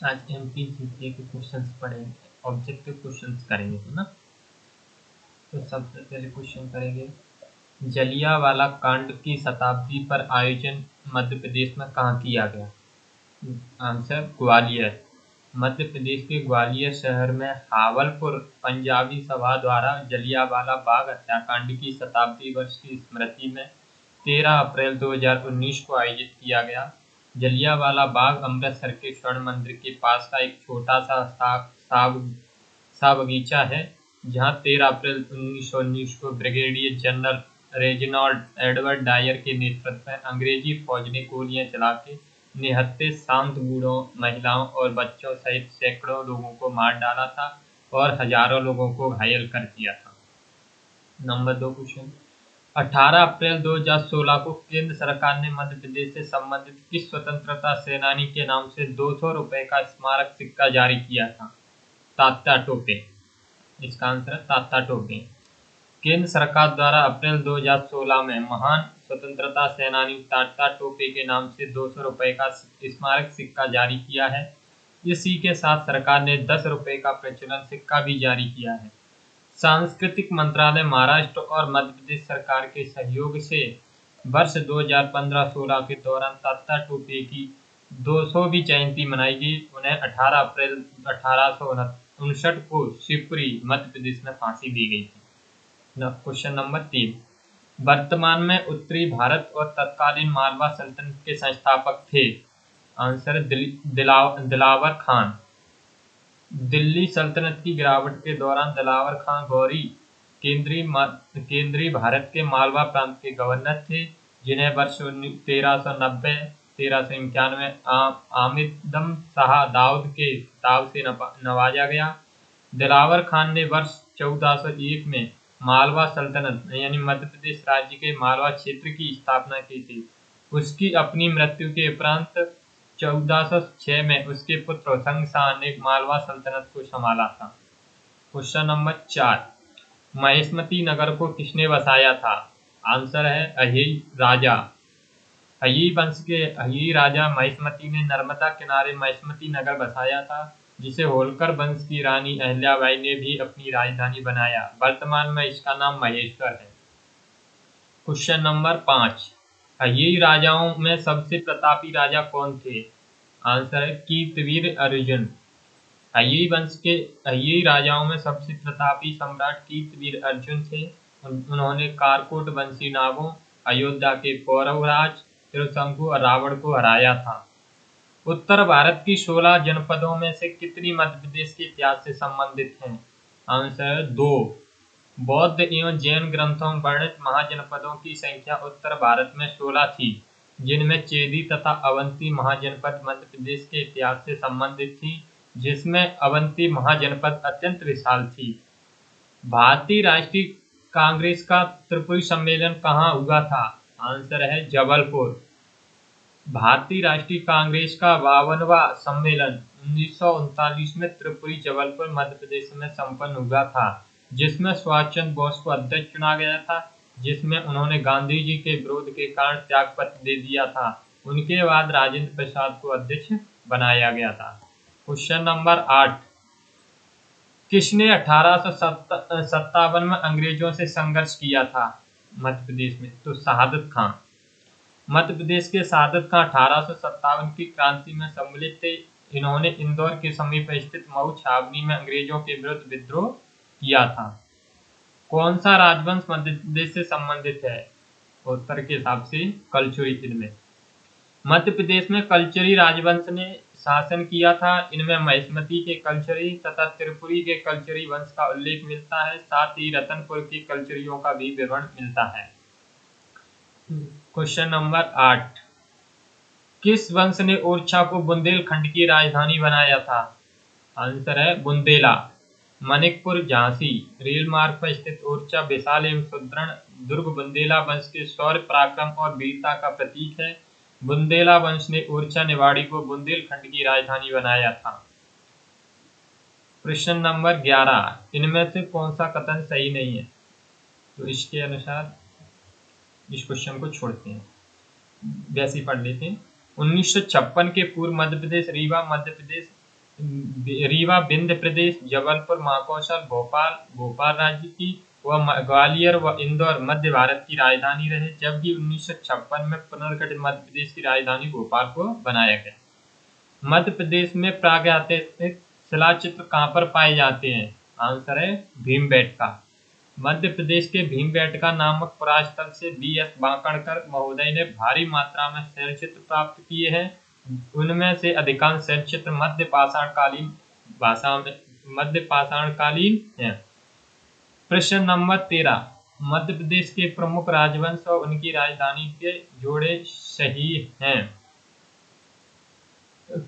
आज एमपीसीसी के क्वेश्चंस पढ़ेंगे, ऑब्जेक्टिव क्वेश्चंस करेंगे तो ना। तो सबसे पहले क्वेश्चन करेंगे, जलियांवाला कांड की शताब्दी पर आयोजन मध्य प्रदेश में कहाँ किया गया? आंसर ग्वालियर। मध्य प्रदेश के ग्वालियर शहर में हावलपुर पंजाबी सभा द्वारा जलियांवाला बाग हत्याकांड की शताब्दी वर्ष की स्मृति में 13 अप्रैल 2019 को आयोजित किया गया। जलियांवाला बाग अमृतसर के स्वर्ण मंदिर के पास का एक छोटा सा सा बगीचा है, जहां 13 अप्रैल 1919 को brigadier general Reginald Edward Dyer के नेतृत्व में अंग्रेजी फौज ने गोलियां चला के निहत्थे शांत बूढ़ों, महिलाओं और बच्चों सहित सैकड़ों लोगों को मार डाला था और हजारों लोगों को घायल कर दिया था। नंबर 2 क्वेश्चन, 18 अप्रैल 2016 को केंद्र सरकार ने मध्य प्रदेश से संबंधित किस स्वतंत्रता सेनानी के नाम से 200 रुपए का स्मारक सिक्का जारी किया था? तात्या टोपे। इसका आंसर है तात्या टोपे। केंद्र सरकार द्वारा अप्रैल 2016 में महान स्वतंत्रता सेनानी तात्या टोपे के नाम से 200 रुपए का स्मारक सिक्का जारी किया है। इसी के साथ सरकार ने 10 रुपए का प्रचलन सिक्का भी जारी किया है। सांस्कृतिक मंत्रालय महाराष्ट्र और मध्य प्रदेश सरकार के सहयोग से वर्ष 2015-16 के दौरान तात्या टोपे की 200वीं जयंती मनाई गई। उन्हें 18 अप्रैल 1859 को शिवपुरी मध्य प्रदेश में फांसी दी गई थी। क्वेश्चन नंबर 3, वर्तमान में उत्तरी भारत और तत्कालीन मालवा सल्तनत के संस्थापक थे? आंसर दिलावर खान। दिल्ली सल्तनत की गिरावट के दौरान दिलावर खान गौरी केंद्रीय भारत के मालवा प्रांत के गवर्नर थे, जिन्हें वर्ष 1390-1391 आमिदम शाह दाऊद के खिताब से नवाजा गया। दिलावर खान ने वर्ष 1401 में मालवा सल्तनत यानी मध्य प्रदेश राज्य के मालवा क्षेत्र की स्थापना की थी। उसकी अपनी मृत्यु के उपरांत 1406 में उसके पुत्र होशंग शाह ने मालवा सल्तनत को संभाला था। क्वेश्चन नंबर 4, महिष्मती नगर को किसने बसाया था? आंसर है अहिई राजा। अहिई वंश के अहिई राजा महिष्मती ने नर्मदा किनारे महिष्मती नगर बसाया था, जिसे होलकर वंश की रानी अहिल्याबाई ने भी अपनी राजधानी बनाया। वर्तमान में इसका नाम महेश्वर है। क्वेश्चन नंबर 5, अहिई राजाओं में सबसे प्रतापी राजा कौन थे? आंसर है कीर्तवीर अर्जुन। अहिई वंश के अहिई राजाओं में सबसे प्रतापी सम्राट कीर्तवीर अर्जुन थे। उन्होंने कारकोट वंशी नागों, अयोध्या के पौरवराज त्रिशंकु और रावण को हराया था। उत्तर भारत की 16 जनपदों में से कितनी मध्य प्रदेश के इतिहास से संबंधित हैं? आंसर 2। बौद्ध एवं जैन ग्रंथों में वर्णित महाजनपदों की संख्या उत्तर भारत में 16 थी, जिनमें चेदी तथा अवंती महाजनपद मध्य प्रदेश के इतिहास से संबंधित थी, जिसमें अवंती महाजनपद अत्यंत विशाल थी। भारतीय राष्ट्रीय कांग्रेस का त्रिपुरी सम्मेलन कहाँ हुआ था? आंसर है जबलपुर। भारतीय राष्ट्रीय कांग्रेस का 52वां सम्मेलन 1939 में त्रिपुरी जबलपुर मध्य प्रदेश में संपन्न हुआ था, जिसमें सुभाष चंद्र बोस को अध्यक्ष चुना गया था, जिसमें उन्होंने गांधी जी के विरोध के कारण त्यागपत्र दे दिया था। उनके बाद राजेंद्र प्रसाद को अध्यक्ष बनाया गया था। क्वेश्चन नंबर 8, किसने 1857 में अंग्रेजों से संघर्ष किया था मध्य प्रदेश में? तो शहादत खान। मध्य प्रदेश के शहादत खान 1857 की क्रांति में सम्मिलित थे। इन्होंने इंदौर के समीप स्थित मऊ छावनी में अंग्रेजों के विरुद्ध विद्रोह किया था। कौन सा राजवंश मध्य प्रदेश से संबंधित है? उत्तर के हिसाब से कलचुरी। इनमें मध्य प्रदेश में कलचुरी राजवंश ने शासन किया था। इनमें महिष्मती के कलचुरी तथा त्रिपुरी के कलचुरी वंश का उल्लेख मिलता है। साथ ही रतनपुर के कलचुरियों का भी विवरण मिलता है। क्वेश्चन नंबर 8, किस वंश ने ओरछा को बुंदेलखंड की राजधानी बनाया था? आंसर है बुंदेला। मनिकपुर झांसी रेल मार्ग पर स्थित ओरछा विशाल एवं सुदृढ़ दुर्ग बुंदेला वंश के शौर्य पराक्रम और वीरता का प्रतीक है। बुंदेला वंश ने ओरछा निवाड़ी को बुंदेलखंड की राजधानी बनाया था। प्रश्न नंबर 11, इनमें से कौन सा कथन सही नहीं है? तो इसके अनुसार इस क्वेश्चन को छोड़ते हैं, वैसे ही पढ़ लेते हैं। 1956 के पूर्व मध्य प्रदेश रीवा मध्य प्रदेश रीवा विंध्य प्रदेश, जबलपुर महाकौशल, भोपाल भोपाल राज्य की व ग्वालियर व इंदौर मध्य भारत की राजधानी रहे, जबकि 1956 में पुनर्गठित मध्य प्रदेश की राजधानी भोपाल को बनाया गया। मध्य प्रदेश में प्रागैतिहासिक शिलाचित्र कहाँ पर पाए जाते हैं? आंसर है भीमबेटका। मध्य प्रदेश के भीमबेटका नामक पुरास्थल से BS बांकड़कर महोदय ने भारी मात्रा में शैलचित्र प्राप्त किए हैं। उनमें से अधिकांश शैलचित्र मध्य पाषाणकालीन हैं। प्रश्न नंबर 13, मध्य प्रदेश के प्रमुख राजवंश और उनकी राजधानी के जोड़े सही हैं।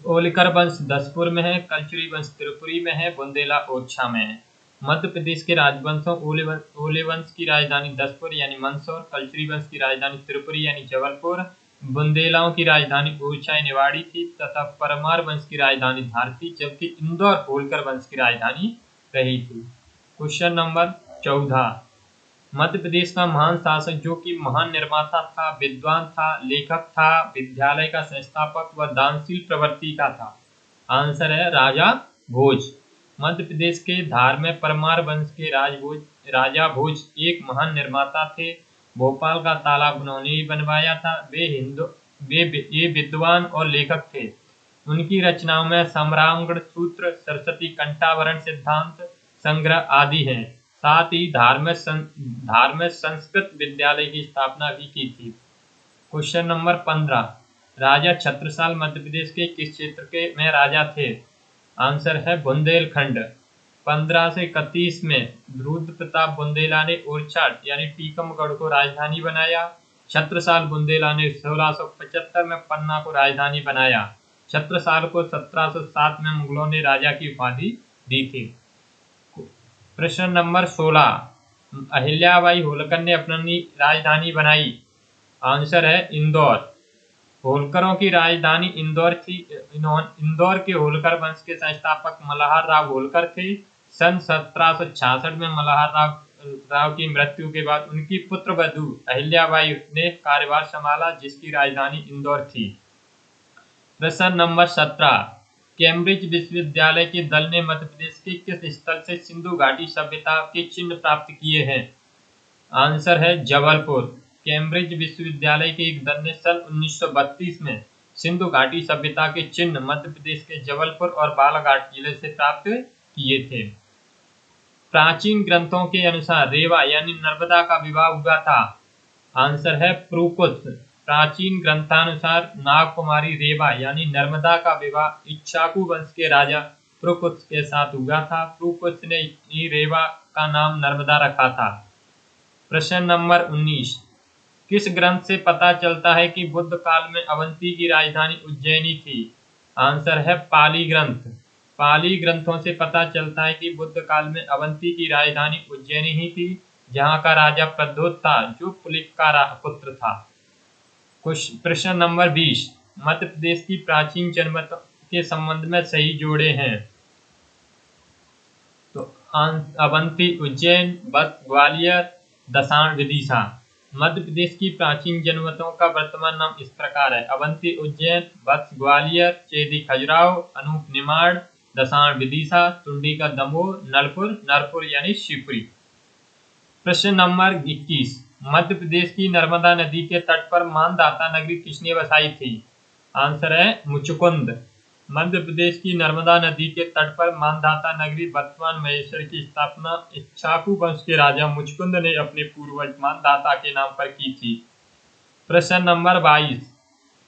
ओलिकर वंश दसपुर में है, कलचुरी वंश त्रिपुरी में है, बुंदेला ओरछा में है। मध्य प्रदेश के राजवंशों ओले वंश की राजधानी दसपुर यानी मंदसौर, कलचुरी वंश की राजधानी त्रिपुरी यानी जबलपुर, बुंदेलाओं की राजधानी ओरछा निवाड़ी थी तथा परमार वंश की राजधानी धार थी, जबकि इंदौर होलकर वंश की राजधानी रही थी। क्वेश्चन नंबर 14, मध्य प्रदेश का महान शासक जो कि महान निर्माता था, विद्वान था, लेखक था, विद्यालय का संस्थापक व दानशील प्रवृत्ति का था। आंसर है राजा भोज। मध्य प्रदेश के धार में परमार वंश के राजा भोज एक महान निर्माता थे। भोपाल का तालाब उन्होंने ही बनवाया था। वे विद्वान और लेखक थे। उनकी रचनाओं में सम्रांगण सूत्र, सरस्वती कंठाभरण सिद्धांत संग्रह आदि हैं। साथ ही धार में संस्कृत विद्यालय की स्थापना भी की थी। क्वेश्चन नंबर 15, राजा छत्रसाल मध्य प्रदेश के किस क्षेत्र के में राजा थे? आंसर है बुंदेलखंड। 1531 में रुद्र प्रताप बुंदेला ने ओरछा यानी टीकमगढ़ को राजधानी बनाया। छत्रसाल बुंदेला ने 1675 में पन्ना को राजधानी बनाया। छत्रसाल को 1707 में मुगलों ने राजा की उपाधि दी थी। प्रश्न नंबर 16, अहिल्याबाई होलकर ने अपनी राजधानी बनाई। आंसर है इंदौर। होलकरों की राजधानी इंदौर थी। इंदौर के होलकर वंश के संस्थापक मल्हार राव होलकर थे। सन 1766 में मल्हार राव की मृत्यु के बाद उनकी पुत्र वधू अहिल्याबाई ने कार्यभार संभाला, जिसकी राजधानी इंदौर थी। प्रश्न नंबर 17, कैम्ब्रिज विश्वविद्यालय के दल ने मध्य प्रदेश के किस स्थल से सिंधु घाटी सभ्यता के चिन्ह प्राप्त किए हैं? आंसर है जबलपुर। कैम्ब्रिज विश्वविद्यालय के एक दल ने सन 1932 में सिंधु घाटी सभ्यता के चिन्ह मध्य प्रदेश के जबलपुर और बालाघाट जिले से प्राप्त किए थे। प्राचीन ग्रंथों के अनुसार रेवा यानी नर्मदा का विवाह हुआ था। आंसर है प्रुकुस। प्राचीन ग्रंथानुसार नागकुमारी रेवा यानी नर्मदा का विवाह इक्ष्वाकु वंश के राजा प्रुकुस के साथ हुआ था। प्रुकुस ने ही रेवा का नाम नर्मदा रखा था। प्रश्न नंबर 19, किस ग्रंथ से पता चलता है कि बुद्ध काल में अवंती की राजधानी उज्जैनी थी? आंसर है पाली ग्रंथ। पाली ग्रंथों से पता चलता है कि बुद्ध काल में अवंती की राजधानी उज्जैनी ही थी, जहां का राजा प्रद्योत था, जो पुलिक का पुत्र था। प्रश्न नंबर 20, मध्य प्रदेश की प्राचीन जनमतों के संबंध में सही जोड़े हैं। तो अवंती उज्जैन, बस ग्वालियर, दसाण विदिशा। मध्य प्रदेश की प्राचीन जनमतों का वर्तमान नाम इस प्रकार है: अवंती उज्जैन, बस ग्वालियर, चेदी खजुराहो, अनूप निमाड़, दसाण विदिशा, टुंडी का दमोह, नरपुर यानी शिवपुरी। प्रश्न नंबर 21, मध्य प्रदेश की नर्मदा नदी के तट पर मानदाता नगरी किसने बसाई थी? आंसर है मुचुकुंद। मध्य प्रदेश की नर्मदा नदी के तट पर मानदाता नगरी वर्तमान महेश्वर की स्थापना इक्ष्वाकु वंश के राजा मुचुकुंद ने अपने पूर्वज मानदाता के नाम पर की थी। प्रश्न नंबर 22,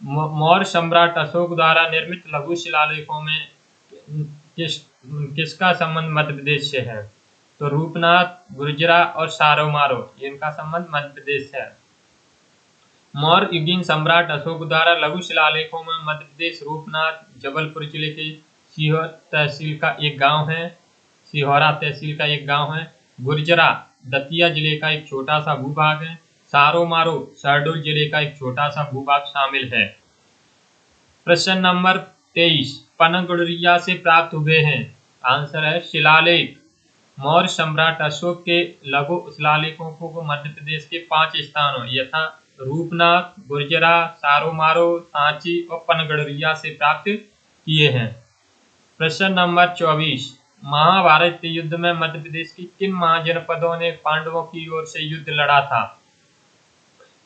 मौर्य सम्राट अशोक द्वारा निर्मित लघु शिलालेखों में किसका संबंध मध्य प्रदेश से है? तो रूपनाथ, गुर्जरा और सारोमारो, इनका संबंध मध्य प्रदेश है। मौर्य युगीन सम्राट अशोक द्वारा लघु शिलालेखों में मध्य प्रदेश रूपनाथ जबलपुर जिले के सिहोरा तहसील का एक गांव है। गुर्जरा दतिया जिले का एक छोटा सा भूभाग है। सारोमारो शहडोल जिले का एक छोटा सा भूभाग शामिल है। प्रश्न नंबर 23, पनगुड़िया से प्राप्त हुए हैं। आंसर है शिलालेख। मौर्य सम्राट अशोक के लघु शिलालेखों को मध्य प्रदेश के 5 स्थानों यथा रूपनाथ, गुर्जरा, सारोमारो, सांची और पनगड़िया से प्राप्त किए हैं। प्रश्न नंबर 24, महाभारत युद्ध में मध्य प्रदेश की किन महाजनपदों ने पांडवों की ओर से युद्ध लड़ा था?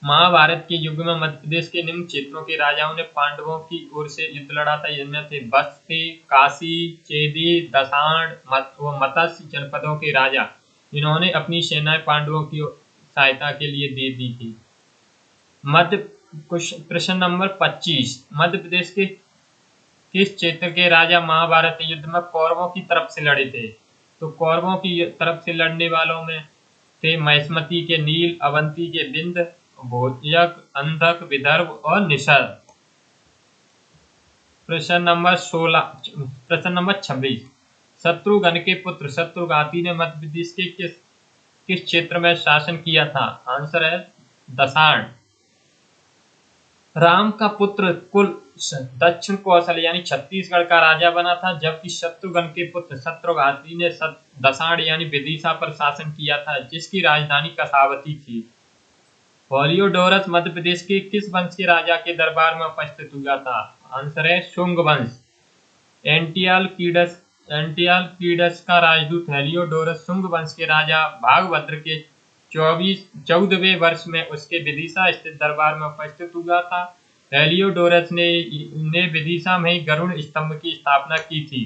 महाभारत के युग में मध्य प्रदेश के निम्न क्षेत्रों के राजाओं ने पांडवों की ओर से युद्ध लड़ा था। इनमें थे बस्ती, काशी, चेदी, दसाढ़ व मत्स्य जनपदों के राजा। इन्होंने अपनी सेनाएं पांडवों की सहायता के लिए दे दी थी। प्रश्न नंबर 25, मध्य प्रदेश के किस क्षेत्र के राजा महाभारत युद्ध में कौरवों की तरफ से लड़े थे? तो कौरवों की तरफ से लड़ने वालों में थे महिष्मती के नील, अवंती के बिंद, भोजक, अंधक, विदर्भ और निषद। प्रश्न नंबर 26, शत्रुघ्न के पुत्र शत्रुघाती ने मध्य प्रदेश के किस क्षेत्र में शासन किया था? आंसर है दसाढ़। राम का पुत्र कुल दक्षिण कौशल यानी छत्तीसगढ़ का राजा बना था, जबकि शत्रुघ्न के पुत्र शत्रुघाती ने दसाढ़ यानी विदिशा पर शासन किया था, जिसकी राजधानी कसावती थी। हेलियोडोरस मध्य प्रदेश के किस वंश के राजा के दरबार में उपस्थित हुआ था? आंसर है शुंग वंश। एंटियालकीडस का राजदूत हेलियोडोरस शुंग वंश के राजा भागभद्र के 14वें वर्ष में उसके विदिशा स्थित दरबार में उपस्थित हुआ था। हेलियोडोरस ने विदिशा में ही गरुड़ स्तंभ की स्थापना की थी।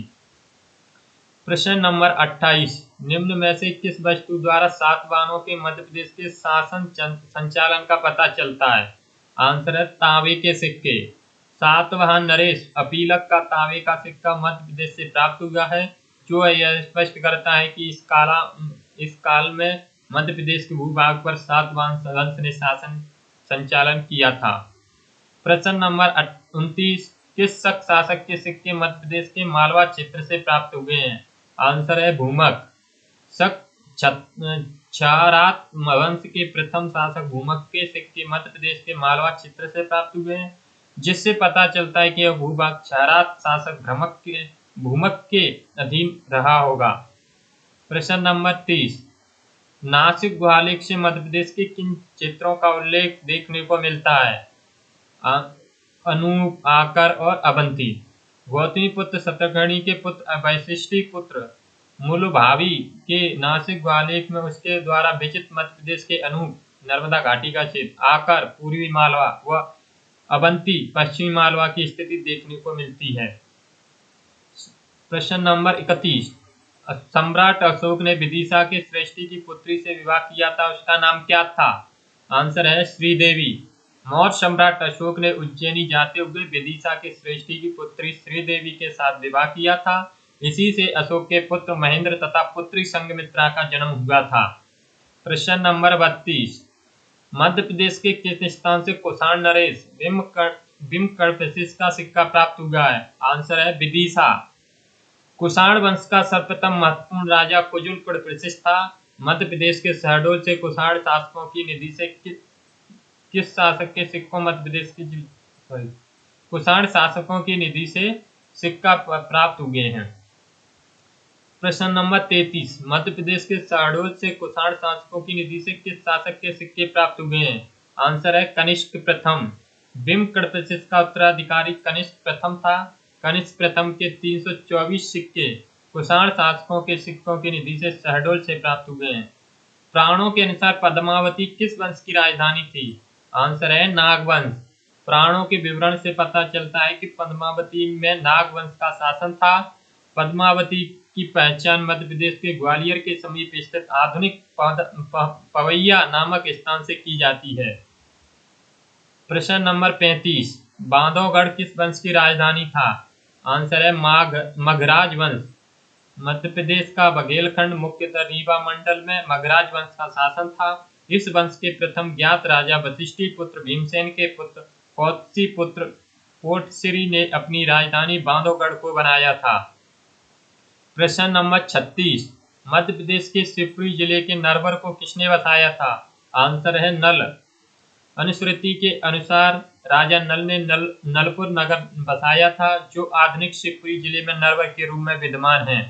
प्रश्न नंबर 28, निम्न में से किस वस्तु द्वारा सातवाहनों के मध्य प्रदेश के शासन संचालन का पता चलता है? आंसर है तांबे के सिक्के। सातवाहन नरेश अपीलक का तांबे का सिक्का मध्य प्रदेश से प्राप्त हुआ है, जो यह स्पष्ट करता है कि इस काल में मध्य प्रदेश के भूभाग पर सातवाहन वंश ने शासन संचालन किया था। प्रश्न नंबर 29, किस शक शासक के सिक्के मध्य प्रदेश के मालवा क्षेत्र से प्राप्त हुए हैं? आंसर है भूमक। शक क्षारात वंश के प्रथम शासक भूमक के सिक्के मध्य प्रदेश के मालवा क्षेत्र से प्राप्त हुए हैं, जिससे पता चलता है कि यह भूभाग क्षारात शासक भूमक के अधीन रहा होगा। प्रश्न नंबर 30, नासिक गुहालेख से मध्य प्रदेश के किन क्षेत्रों का उल्लेख देखने को मिलता है? अनूप, आकर और अवंती। गौतमी पुत्र शतकर्णी के पुत्र वैशिष्टि पुत्र मूलभावी के नासिक गुहालेख में उसके द्वारा विचित मध्य प्रदेश के अनूप नर्मदा घाटी का क्षेत्र, आकर पूर्वी मालवा व अवंती पश्चिमी मालवा की स्थिति देखने को मिलती है। प्रश्न नंबर 31, सम्राट अशोक ने विदिशा के श्रेष्ठी की पुत्री से विवाह किया था, उसका नाम क्या था? आंसर है श्रीदेवी। मौर्य सम्राट अशोक ने उज्जैनी जाते हुए विदिशा के श्रेष्ठी की पुत्री श्रीदेवी के साथ विवाह किया था। इसी से अशोक के पुत्र महेंद्र तथा पुत्री संघमित्रा का जन्म हुआ था। प्रश्न नंबर 32, मध्य प्रदेश के किस स्थान से कुषाण नरेश भीमकड़पसिस का सिक्का प्राप्त हुआ है? आंसर है विदिशा। कुषाण वंश का सर्वप्रथम महत्वपूर्ण राजा कुजुल कड़पसिस था। मध्य प्रदेश के शहडोल से कुषाण शासकों की निधि से किस शासक के सिक्कों मध्य प्रदेश की कुषाण शासकों की निधि से सिक्का प्राप्त हुए हैं। प्रश्न नंबर 33, मध्य प्रदेश के शहडोल से कुषाण शासकों की निधि से किस शासक के सिक्के प्राप्त हुए हैं? आंसर है कनिष्क प्रथम। भीमकड़पसिस का उत्तराधिकारी कनिष्क प्रथम था। कनिष्क प्रथम के 324 सिक्के कुषाण शासकों के सिक्कों की निधि से शहडोल से प्राप्त हुए हैं। प्राणों के अनुसार पद्मावती किस वंश की राजधानी थी? आंसर है नागवंश। प्राणों के विवरण से पता चलता है कि पद्मावती में नागवंश का शासन था। पद्मावती की पहचान मध्य प्रदेश के ग्वालियर के समीप स्थित आधुनिक पवैया नामक स्थान से की जाती है। प्रश्न नंबर 35, बांधवगढ़ किस वंश की राजधानी था? आंसर है मगराज वंश। मध्य प्रदेश का बघेलखंड मुख्यतः रीवा मंडल में मगराज वंश का शासन था। इस वंश के प्रथम ज्ञात राजा वशिष्ठी पुत्र भीमसेन के पुत्र कौत्सी पुत्र कोटसिरी ने अपनी राजधानी बांधवगढ़ को बनाया था। प्रश्न नंबर 36, मध्य प्रदेश के शिवपुरी जिले के नरवर को किसने बसाया था? आंसर है नल। अनुश्रुति के अनुसार राजा नल ने नलपुर नगर बसाया था, जो आधुनिक शिवपुरी जिले में नरवर के रूप में विद्यमान है।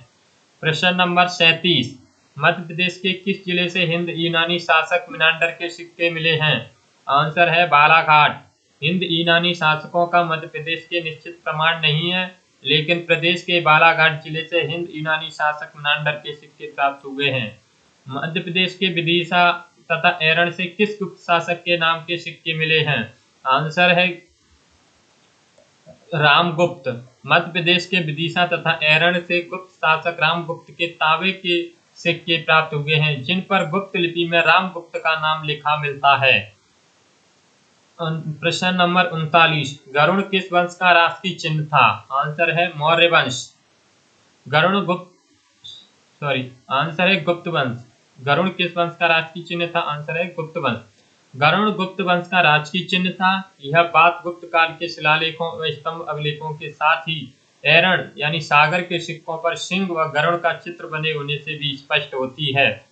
प्रश्न नंबर 37, मध्य प्रदेश के किस जिले से हिंद यूनानी शासक मिनांडर के सिक्के मिले हैं? आंसर है बालाघाट। हिंद यूनानी शासकों का मध्य प्रदेश के निश्चित प्रमाण नहीं है। लेकिन प्रदेश के बालाघाट जिले से हिंद यूनानी शासक मेनांडर के सिक्के प्राप्त हुए हैं। मध्य प्रदेश के विदिशा तथा एरण से किस गुप्त शासक के नाम के सिक्के मिले हैं? आंसर है रामगुप्त। मध्य प्रदेश के विदिशा तथा एरण से गुप्त शासक रामगुप्त के तांबे के सिक्के प्राप्त हुए हैं, जिन पर गुप्त लिपि में रामगुप्त का नाम लिखा मिलता है। प्रश्न नंबर 39, गरुड़ किस वंश का राष्ट्रीय चिन्ह था? आंसर है मौर्य वंश। गरुड़ गुप्त आंसर है गुप्त वंश। गरुड़ किस वंश का राष्ट्रीय चिन्ह था? आंसर है गुप्त वंश। गरुड़ गुप्त वंश का राजकीय चिन्ह था। यह बात गुप्त काल के शिलालेखों व स्तंभ अभिलेखों के साथ ही एरण यानी सागर के सिक्कों पर सिंह व गरुड़ का चित्र बने होने से भी स्पष्ट होती है।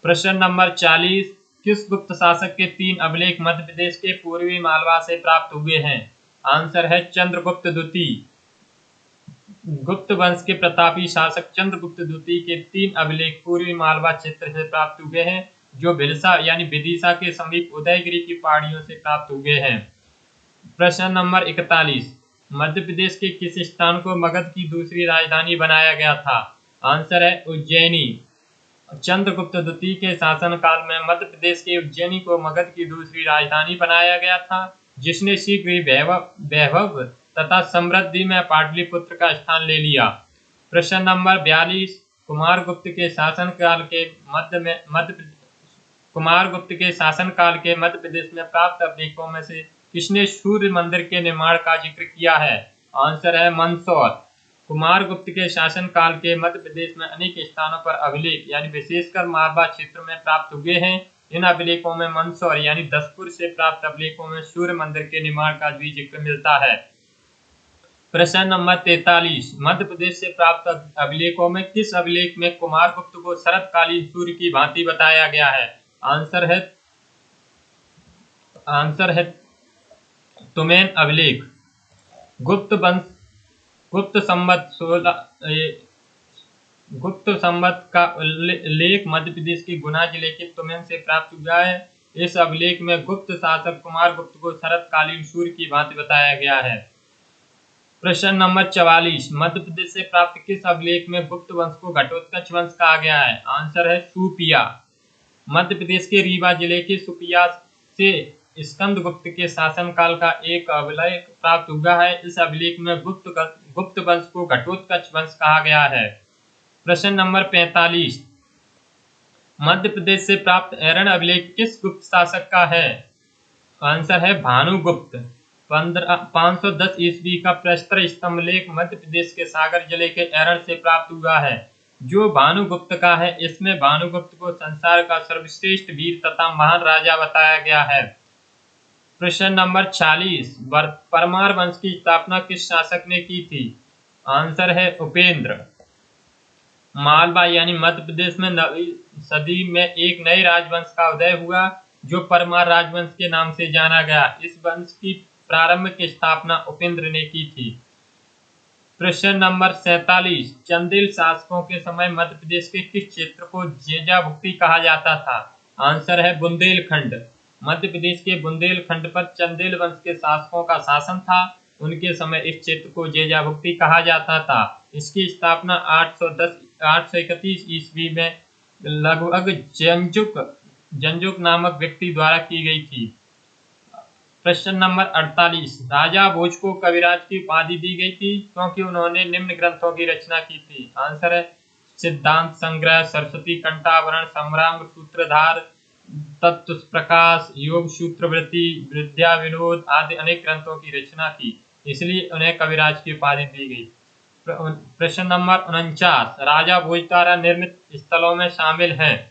प्रश्न नंबर 40, किस गुप्त शासक के 3 अभिलेख मध्य प्रदेश के पूर्वी मालवा से प्राप्त हुए हैं? आंसर है चंद्रगुप्त द्वितीय। गुप्त वंश के प्रतापी शासक चंद्रगुप्त द्वितीय के 3 अभिलेख पूर्वी मालवा क्षेत्र से प्राप्त हुए हैं, जो भिलसा यानी विदिशा के समीप उदयगिरी की पहाड़ियों से प्राप्त हुए हैं। प्रश्न नंबर 41, मध्य प्रदेश के किस स्थान को मगध की दूसरी राजधानी बनाया गया था? आंसर है उज्जैनी। चंद्रगुप्त द्वितीय के शासनकाल में मध्य प्रदेश के उज्जैनी को मगध की दूसरी राजधानी बनाया गया था, जिसने शीघ्र ही वैभव तथा समृद्धि में पाटलिपुत्र का स्थान ले लिया। प्रश्न नंबर 42, कुमारगुप्त के शासनकाल के मध्य प्रदेश में प्राप्त अभिलेखों में से किसने सूर्य मंदिर के निर्माण का जिक्र किया है? आंसर है मंदसौर। कुमारगुप्त के शासनकाल के मध्य प्रदेश में अनेक स्थानों पर अभिलेख यानी विशेषकर मालवा क्षेत्र में प्राप्त हुए हैं। इन अभिलेखों में मंदसौर यानी दसपुर से प्राप्त अभिलेखों में सूर्य मंदिर के निर्माण का भी जिक्र मिलता है। प्रश्न नंबर 43, मध्य प्रदेश से प्राप्त अभिलेखों में किस अभिलेख में कुमारगुप्त को शरतकालीन सूर्य की भांति बताया गया है? आंसर है तुमैन अभिलेख। गुप्त संवत का लेख मध्य प्रदेश के गुना जिले के तुमैन से प्राप्त हुआ है। इस अभिलेख में गुप्त शासक कुमारगुप्त को शरतकालीन सूर्य की भांति बताया गया है। प्रश्न नंबर 44, मध्य प्रदेश से प्राप्त किस अभिलेख में गुप्त वंश को घटोत्कच वंश कहा गया है? आंसर है सुपिया। मध्य प्रदेश के रीवा जिले के सुपिया से स्कंदगुप्त के शासनकाल का एक अभिलेख प्राप्त हुआ है। इस अभिलेख में गुप्त वंश को घटोत्कच वंश कहा गया है। प्रश्न नंबर 45, मध्य प्रदेश से प्राप्त एरण अभिलेख किस गुप्त शासक का है? आंसर है भानुगुप्त। 510 ईस्वी का प्रस्तर स्तंभ लेख मध्य प्रदेश के सागर जिले के एरण से प्राप्त हुआ है, जो भानुगुप्त का है। इसमें भानुगुप्त को संसार का सर्वश्रेष्ठ वीर तथा महान राजा बताया गया है। प्रश्न नंबर 46, परमार वंश की स्थापना किस शासक ने की थी? आंसर है उपेंद्र। मालवा यानी मध्य प्रदेश में 9वीं सदी में एक नए राजवंश का उदय हुआ, जो परमार राजवंश के नाम से जाना गया। इस वंश की प्रारंभिक स्थापना उपेंद्र ने की थी। प्रश्न नंबर 47, चंदेल शासकों के समय मध्य प्रदेश के किस क्षेत्र को जेजाभुक्ति कहा जाता था? आंसर है बुंदेलखंड। मध्य प्रदेश के बुंदेलखंड पर चंदेल वंश के शासकों का शासन था। उनके समय इस क्षेत्र को जेजाभुक्ति कहा जाता था। इसकी स्थापना 831 ईस्वी में लगभग जंजुक नामक व्यक्ति द्वारा की गई थी। प्रश्न नंबर 48, राजा भोज को कविराज की उपाधि दी गई थी क्योंकि उन्होंने निम्न ग्रंथों की रचना की थी? आंसर है सिद्धांत संग्रह, सरस्वती कंठाभरण, सम्रांग सूत्रधार, तत्व प्रकाश, योग सूत्रवृत्ति, विद्या विनोद आदि अनेक ग्रंथों की रचना की, इसलिए उन्हें कविराज की उपाधि दी गई। प्रश्न नंबर 49, राजा भोज द्वारा निर्मित स्थलों में शामिल हैं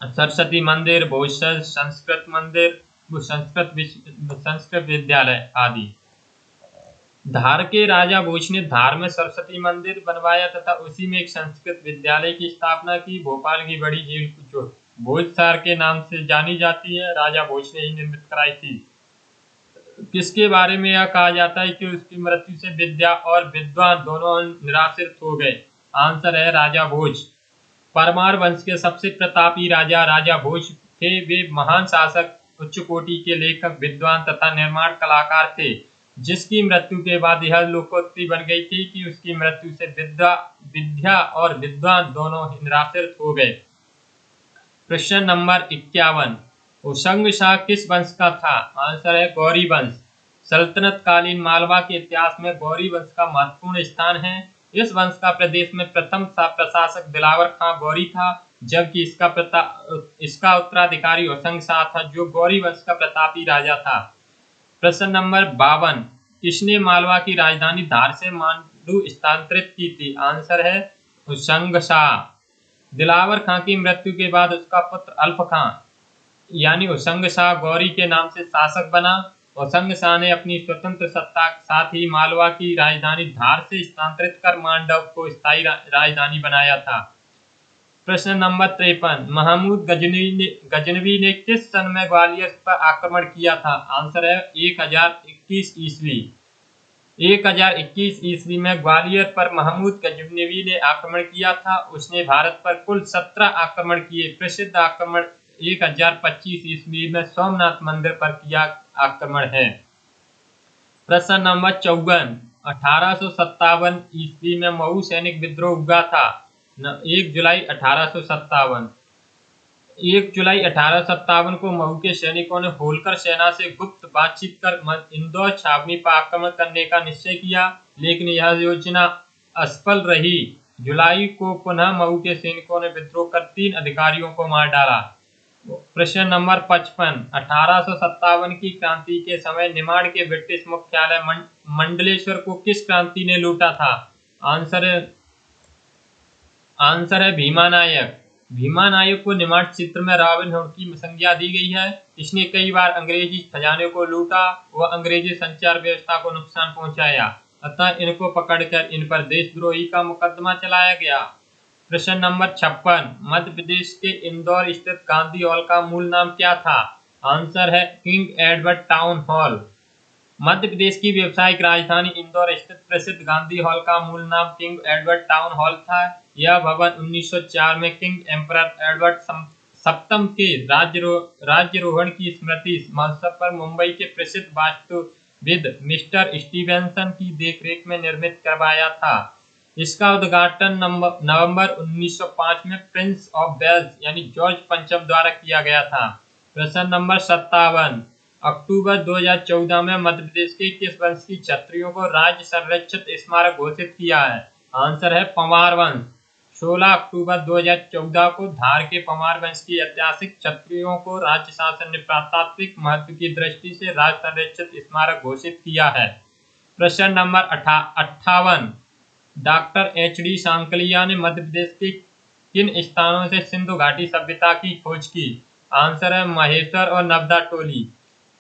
सरस्वती मंदिर, भोजसर, संस्कृत मंदिर, संस्कृत विद्यालय आदि। धार के राजा भोज ने धार में सरस्वती मंदिर बनवाया तथा उसी में एक संस्कृत विद्यालय की स्थापना की। भोपाल की बड़ी झील जो भोजसर के नाम से जानी जाती है, राजा भोज ने ही निर्मित कराई थी। किसके बारे में यह कहा जाता है कि उसकी मृत्यु से विद्या और विद्वान दोनों निराश्रित हो गए? आंसर है राजा भोज। परमार वंश के सबसे प्रतापी राजा भोज थे। वे महान शासक, उच्च कोटि के लेखक, विद्वान तथा निर्माण कलाकार थे। जिसकी मृत्यु के बाद यह लोकोक्ति बन गई थी कि उसकी मृत्यु से विद्या और विद्वान दोनों निराश्रित हो गए। प्रश्न नंबर 51, होशंग शाह किस वंश का था? आंसर है गौरी वंश। सल्तनत कालीन मालवा के इतिहास में गौरी वंश का महत्वपूर्ण स्थान है। इस वंश का प्रदेश में प्रथम प्रशासक दिलावर खां गौरी था, जबकि इसका उत्तराधिकारी होशंग शाह था, जो गौरी वंश का प्रतापी राजा था। प्रश्न नंबर 52, किसने मालवा की राजधानी धार से मांडू स्थानांतरित की थी? आंसर है होशंग शाह। दिलावर खां की मृत्यु के बाद उसका पुत्र अल्फ खां यानी होशंग शाह गौरी के नाम से शासक बना। होशंग शाह ने अपनी स्वतंत्र सत्ता के साथ ही मालवा की राजधानी धार से स्थानांतरित कर मांडव को स्थायी राजधानी बनाया था। प्रश्न नंबर 53, महमूद गजनवी ने किस सन में ग्वालियर पर आक्रमण किया था? आंसर है 1021 ईस्वी। 1021 ईस्वी में ग्वालियर पर महमूद गजनवी ने आक्रमण किया था। उसने भारत पर कुल 17 आक्रमण किए। प्रसिद्ध आक्रमण 1025 ईस्वी में सोमनाथ मंदिर पर किया आक्रमण है। प्रश्न नंबर 54, 1857 ईस्वी में मऊ सैनिक विद्रोह हुआ था। 1 जुलाई 1857। 1 जुलाई 1857 को मऊ के सैनिकों ने होलकर सेना से गुप्त बातचीत कर इंदौर छावनी पर आक्रमण करने का निश्चय किया, लेकिन यह योजना असफल रही। जुलाई को पुनः मऊ के सैनिकों ने विद्रोह कर 3 अधिकारियों को मार डाला। प्रश्न नंबर 55, 1857 की क्रांति के समय निमाड़ के ब्रिटिश मुख्यालय मंडलेश्वर को किस क्रांति ने लूटा था? आंसर है भीमा नायक। भीमा नायक को निमाड़ क्षेत्र में रॉबिन हुड की संज्ञा दी गई है। इसने कई बार अंग्रेजी खजाने को लूटा व अंग्रेजी संचार व्यवस्था को नुकसान पहुंचाया, अतः इनको पकड़कर इन पर देशद्रोही का मुकदमा चलाया गया। प्रश्न नंबर 56, मध्य प्रदेश के इंदौर स्थित गांधी हॉल का मूल नाम क्या था? आंसर है king Edward town hall. Madhya Pradesh की व्यावसायिक राजधानी इंदौर स्थित प्रसिद्ध गांधी हॉल का मूल नाम किंग एडवर्ड टाउन हॉल था। यह भवन 1904 में किंग एम्परर एडवर्ड सप्तम के राज्यारोहण की स्मृति महोत्सव पर मुंबई के प्रसिद्ध वास्तुविद मिस्टर स्टीवेंसन की देखरेख में निर्मित करवाया था। इसका उद्घाटन नवंबर 1905 में प्रिंस ऑफ वेल्स यानी जॉर्ज पंचम द्वारा किया गया था। प्रश्न नंबर 57, अक्टूबर 2014 में मध्य प्रदेश के किस वंश की क्षत्रियों को राज्य संरक्षित स्मारक घोषित किया है? आंसर है पंवार वंश। 16 अक्टूबर 2014 को धार के पंवार वंश की ऐतिहासिक क्षत्रियों को राज्य शासन ने पुरातात्विक महत्व की दृष्टि से राज्य संरक्षित स्मारक घोषित किया है। प्रश्न नंबर 58, डॉक्टर एच.डी. सांकलिया ने मध्य प्रदेश के किन स्थानों से सिंधु घाटी सभ्यता की खोज की? आंसर है महेश्वर और नर्मदा टोली।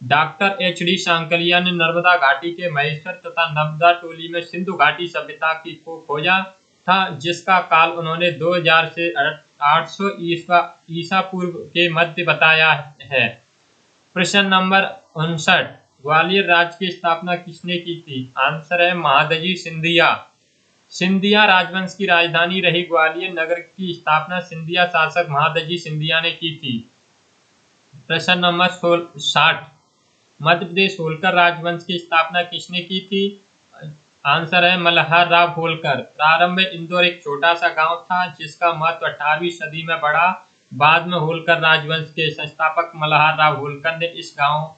Doctor H D. सांकलिया ने नर्मदा घाटी के महेश्वर तथा नर्मदा टोली में सिंधु घाटी सभ्यता की को खोजा था, जिसका काल उन्होंने 2000 से 800 ईसा पूर्व के मध्य बताया है। प्रश्न नंबर 59, ग्वालियर राज्य की स्थापना किसने की थी? आंसर है महादजी सिंधिया। सिंधिया राजवंश की राजधानी रही ग्वालियर नगर की स्थापना सिंधिया शासक महादजी सिंधिया ने की थी। प्रश्न नंबर 60, मध्य प्रदेश होलकर राजवंश की स्थापना किसने की थी? आंसर है मल्हार राव होलकर। प्रारंभ में इंदौर एक छोटा सा गांव था, जिसका महत्व 18वीं सदी में बढ़ा। बाद में होलकर राजवंश के संस्थापक मल्हार राव होलकर ने इस गांव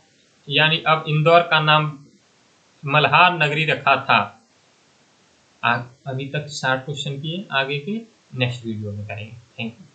यानी अब इंदौर का नाम मल्हार नगरी रखा था। अभी तक 60 क्वेश्चन किए, आगे के नेक्स्ट वीडियो में करेंगे। Thank you.